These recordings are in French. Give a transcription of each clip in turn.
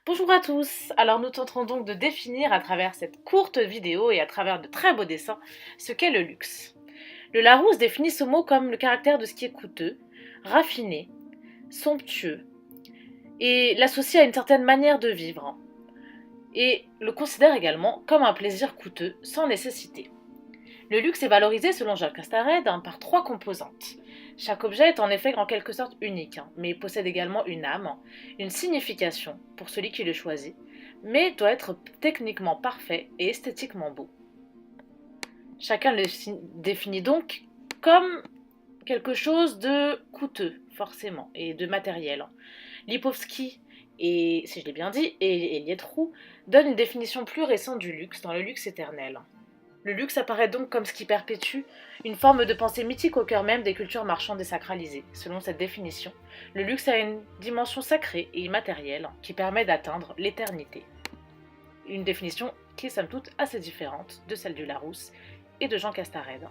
Bonjour à tous. Alors nous tenterons donc de définir à travers cette courte vidéo et à travers de très beaux dessins ce qu'est le luxe. Le Larousse définit ce mot comme le caractère de ce qui est coûteux, raffiné, somptueux et l'associe à une certaine manière de vivre et le considère également comme un plaisir coûteux sans nécessité. Le luxe est valorisé selon Jacques Castared par trois composantes. Chaque objet est en effet en quelque sorte unique, mais possède également une âme, une signification pour celui qui le choisit, mais doit être techniquement parfait et esthétiquement beau. Chacun le définit donc comme quelque chose de coûteux, forcément, et de matériel. Lipovski, et si je l'ai bien dit, et Liétroux donnent une définition plus récente du luxe dans le luxe éternel. Le luxe apparaît donc comme ce qui perpétue une forme de pensée mythique au cœur même des cultures marchandes et sacralisées. Selon cette définition, le luxe a une dimension sacrée et immatérielle qui permet d'atteindre l'éternité. Une définition qui est somme toute assez différente de celle du Larousse et de Jean Castared.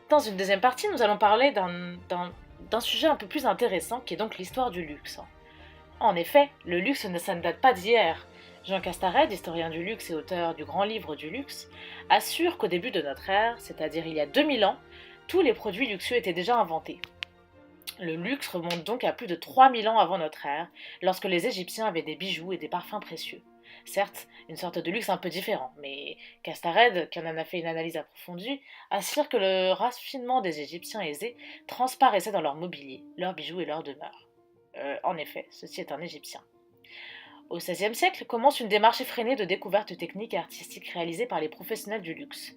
Dans une deuxième partie, nous allons parler d'un sujet un peu plus intéressant qui est donc l'histoire du luxe. En effet, le luxe ça ne date pas d'hier. Jean Castared, historien du luxe et auteur du grand livre du luxe, assure qu'au début de notre ère, c'est-à-dire il y a 2000 ans, tous les produits luxueux étaient déjà inventés. Le luxe remonte donc à plus de 3000 ans avant notre ère, lorsque les Égyptiens avaient des bijoux et des parfums précieux. Certes, une sorte de luxe un peu différent, mais Castared, qui en a fait une analyse approfondie, assure que le raffinement des Égyptiens aisés transparaissait dans leur mobilier, leurs bijoux et leurs demeures. En effet, ceci est un Égyptien. Au XVIe siècle commence une démarche effrénée de découverte technique et artistique réalisée par les professionnels du luxe.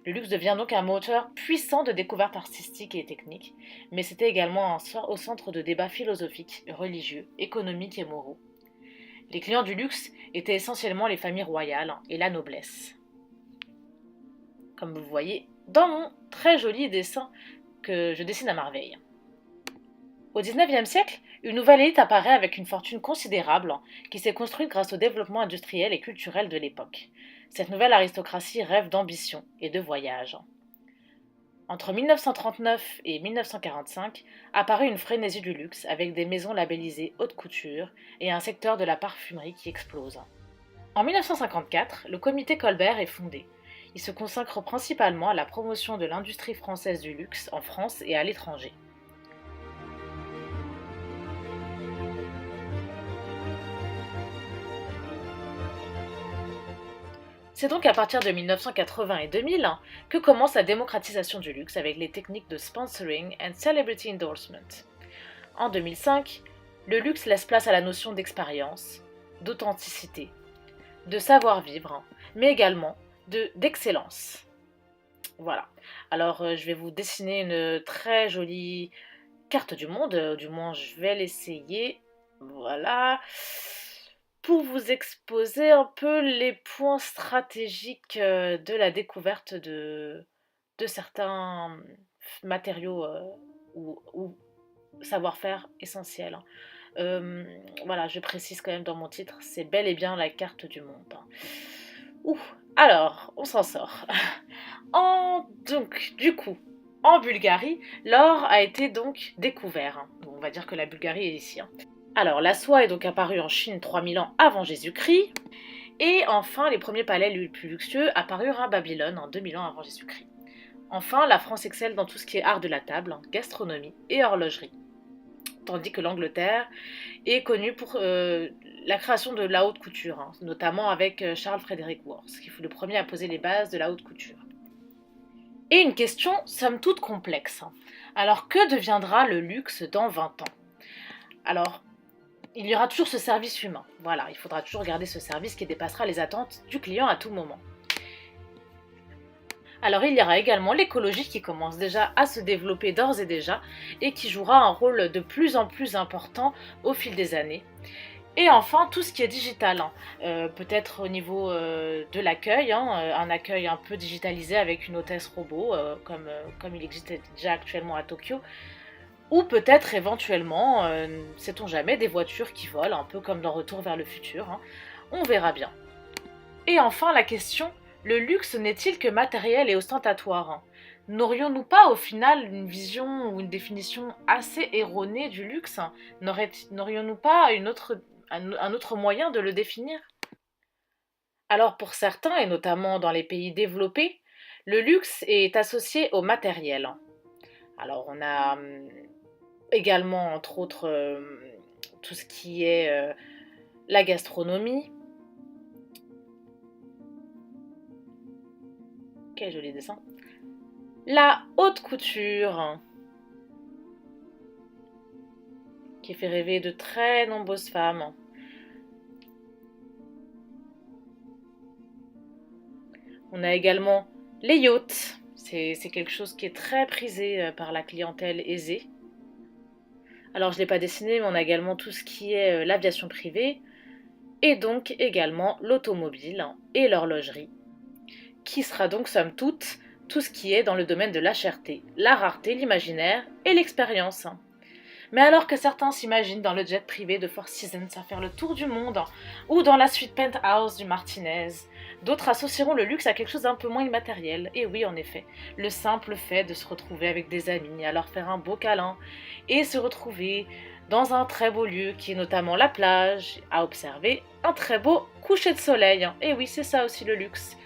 Le luxe devient donc un moteur puissant de découverte artistique et technique, mais c'était également au centre de débats philosophiques, religieux, économiques et moraux. Les clients du luxe étaient essentiellement les familles royales et la noblesse. Comme vous voyez dans mon très joli dessin que je dessine à merveille. Au XIXe siècle, une nouvelle élite apparaît avec une fortune considérable qui s'est construite grâce au développement industriel et culturel de l'époque. Cette nouvelle aristocratie rêve d'ambition et de voyage. Entre 1939 et 1945 apparut une frénésie du luxe avec des maisons labellisées haute couture et un secteur de la parfumerie qui explose. En 1954, le comité Colbert est fondé. Il se consacre principalement à la promotion de l'industrie française du luxe en France et à l'étranger. C'est donc à partir de 1980 et 2000 que commence la démocratisation du luxe avec les techniques de sponsoring and celebrity endorsement. En 2005, le luxe laisse place à la notion d'expérience, d'authenticité, de savoir-vivre, mais également d'excellence. Voilà. Alors, je vais vous dessiner une très jolie carte du monde, du moins je vais l'essayer. Voilà. Pour vous exposer un peu les points stratégiques de la découverte de certains matériaux ou savoir-faire essentiels. Voilà, je précise quand même dans mon titre, c'est bel et bien la carte du monde. Ouh, alors, on s'en sort. Donc, du coup, en Bulgarie, l'or a été donc découvert. Bon, on va dire que la Bulgarie est ici. Alors, la soie est donc apparue en Chine 3000 ans avant Jésus-Christ. Et enfin, les premiers palais les plus luxueux apparurent à Babylone en 2000 ans avant Jésus-Christ. Enfin, la France excelle dans tout ce qui est art de la table, gastronomie et horlogerie. Tandis que l'Angleterre est connue pour la création de la haute couture, notamment avec Charles Frederick Worth, qui fut le premier à poser les bases de la haute couture. Et une question somme toute complexe. Alors, que deviendra le luxe dans 20 ans? Alors, il y aura toujours ce service humain. Voilà, il faudra toujours garder ce service qui dépassera les attentes du client à tout moment. Alors il y aura également l'écologie qui commence déjà à se développer d'ores et déjà et qui jouera un rôle de plus en plus important au fil des années. Et enfin, tout ce qui est digital, peut-être au niveau de l'accueil, un accueil un peu digitalisé avec une hôtesse robot, comme il existe déjà actuellement à Tokyo, ou peut-être éventuellement, sait-on jamais, des voitures qui volent, un peu comme dans Retour vers le futur, on verra bien. Et enfin la question, le luxe n'est-il que matériel et ostentatoire? N'aurions-nous pas au final une vision ou une définition assez erronée du luxe? N'aurions-nous pas un autre moyen de le définir? Alors pour certains, et notamment dans les pays développés, le luxe est associé au matériel. Alors on a également, entre autres, tout ce qui est la gastronomie. Quel joli dessin. La haute couture, qui fait rêver de très nombreuses femmes. On a également les yachts. C'est quelque chose qui est très prisé par la clientèle aisée. Alors je ne l'ai pas dessiné, mais on a également tout ce qui est l'aviation privée et donc également l'automobile et l'horlogerie, qui sera donc somme toute tout ce qui est dans le domaine de la cherté, la rareté, l'imaginaire et l'expérience. Mais alors que certains s'imaginent dans le jet privé de Four Seasons à faire le tour du monde, ou dans la suite penthouse du Martinez, d'autres associeront le luxe à quelque chose d'un peu moins immatériel. Et oui, en effet, le simple fait de se retrouver avec des amis, à leur faire un beau câlin, et se retrouver dans un très beau lieu qui est notamment la plage, à observer un très beau coucher de soleil. Et oui, c'est ça aussi le luxe.